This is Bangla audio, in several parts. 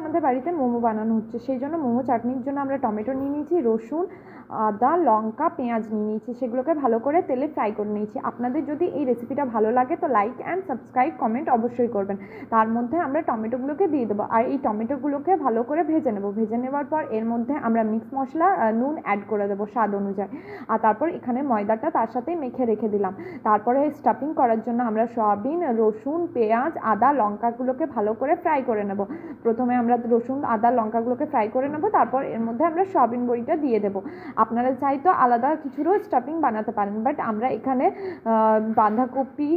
আমাদের বাড়িতে মোমো বানানো হচ্ছে, সেই জন্য মোমো চাটনির জন্য আমরা টমেটো নিয়ে নিয়েছি, রসুন, আদা, লঙ্কা, পেঁয়াজ নিয়ে নিয়েছি, সেগুলোকে ভালো করে তেলে ফ্রাই করে নিয়েছি। আপনাদের যদি এই রেসিপিটা ভালো লাগে তো লাইক অ্যান্ড সাবস্ক্রাইব কমেন্ট অবশ্যই করবেন। তার মধ্যে আমরা টমেটোগুলোকে দিয়ে দেবো, আর এই টমেটোগুলোকে ভালো করে ভেজে নেব। ভেজে নেওয়ার পর এর মধ্যে আমরা মিক্স মশলা নুন অ্যাড করে দেবো স্বাদ অনুযায়ী, আর তারপর এখানে ময়দাটা তার সাথেই মেখে রেখে দিলাম। তারপরে স্টাফিং করার জন্য আমরা সয়াবিন, রসুন, পেঁয়াজ, আদা, লঙ্কাগুলোকে ভালো করে ফ্রাই করে নেব। প্রথমে আমরা রসুন, আদা, লঙ্কাগুলোকে ফ্রাই করে নেব, তারপর এর মধ্যে আমরা সয়াবিন বড়িটা দিয়ে দেবো। আপনারা চাইতো আলাদা কিছুরও স্টাফিং বানাতে পারেন, বাট আমরা এখানে বাঁধাকপি,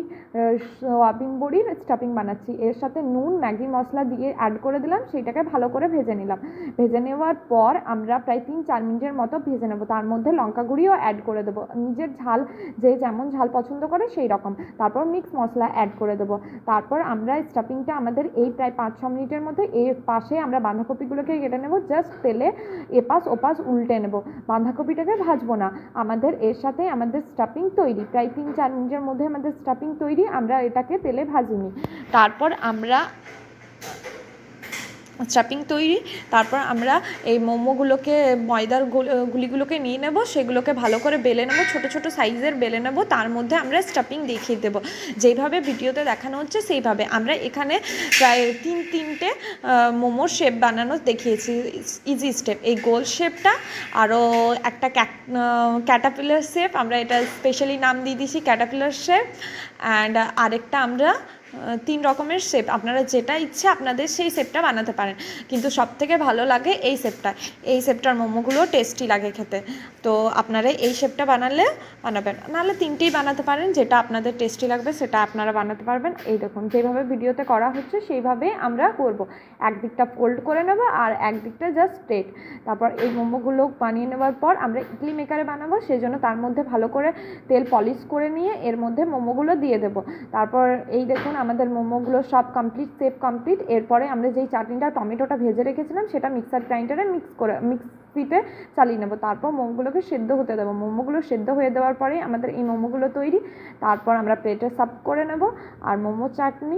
সয়াবিন বড়ির স্টাফিং বানাচ্ছি। এর সাথে নুন, ম্যাগি মশলা দিয়ে অ্যাড করে দিলাম, সেইটাকে ভালো করে ভেজে নিলাম। ভেজে নেওয়ার পর আমরা প্রায় 3-4 মিনিটের মতো ভেজে নেব। তার মধ্যে লঙ্কা গুঁড়িও অ্যাড করে দেবো, নিজের ঝাল যে যেমন ঝাল পছন্দ করে সেই রকম। তারপর মিক্স মশলা অ্যাড করে দেবো। তারপর আমরা স্টাফিংটা আমাদের এই প্রায় 5-6 মিনিটের মধ্যে এর পাশে আমরা বাঁধাকপিগুলোকে কেটে নেব, জাস্ট তেলে এপাশ ওপাশ উল্টে নেব, বাঁধাকপিটাকে ভাজবো না। আমাদের এর সাথে আমাদের স্টাফিং তৈরি, প্রায় 3-4 মিনিটের মধ্যে আমাদের স্টাফিং তৈরি। আমরা এটাকে তেলে ভাজিনি। তারপর আমরা স্টাফিং তৈরি। তারপর আমরা এই মোমোগুলোকে, ময়দার গুলিগুলোকে নিয়ে নেব, সেগুলোকে ভালো করে বেলে নেব, ছোটো ছোটো সাইজের বেলে নেব। তার মধ্যে আমরা স্টাফিং দেখিয়ে দেবো, যেইভাবে ভিডিওতে দেখানো হচ্ছে সেইভাবে। আমরা এখানে প্রায় 3-3টে মোমোর শেপ বানানো দেখিয়েছি, ইজি স্টেপ। এই গোল শেপটা, আরও একটা ক্যাটারপিলার শেপ, আমরা এটা স্পেশালি নাম দিয়ে দিয়েছি ক্যাটারপিলার শেপ। অ্যান্ড আরেকটা আমরা 3 রকমের শেপ, আপনারা যেটা ইচ্ছে আপনাদের সেই শেপটা বানাতে পারেন, কিন্তু সবথেকে ভালো লাগে এই শেপটা। এই শেপটার মোমোগুলো টেস্টি লাগে খেতে। তো আপনারা এই শেপটা বানাবেন, নাহলে 3টেই বানাতে পারেন, যেটা আপনাদের টেস্টি লাগবে সেটা আপনারা বানাতে পারবেন। এই দেখুন যেভাবে ভিডিওতে করা হচ্ছে সেইভাবে আমরা করব। একদিকটা ফোল্ড করে নেব আর একদিকটা জাস্ট স্ট্রেট। তারপর এই মোমোগুলো বানিয়ে নেওয়ার পর আমরা ইডলি মেকারে বানাবো, সেই জন্য তার মধ্যে ভালো করে তেল পলিশ করে নিয়ে এর মধ্যে মোমোগুলো দিয়ে দেবো। তারপর এই দেখুন আমাদের মোমোগুলো সব কমপ্লিট, শেপ কমপ্লিট। এরপরে আমরা যেই চাটনিটা, টমেটোটা ভেজে রেখেছিলাম সেটা মিক্সার গ্রাইন্ডারে মিক্সিতে চালিয়ে নেবো। তারপর মোমোগুলোকে সেদ্ধ হতে দেবো। মোমোগুলো সেদ্ধ হয়ে দেওয়ার পরেই আমাদের এই মোমোগুলো তৈরি। তারপর আমরা প্লেটে সার্ভ করে নেব। আর মোমো চাটনি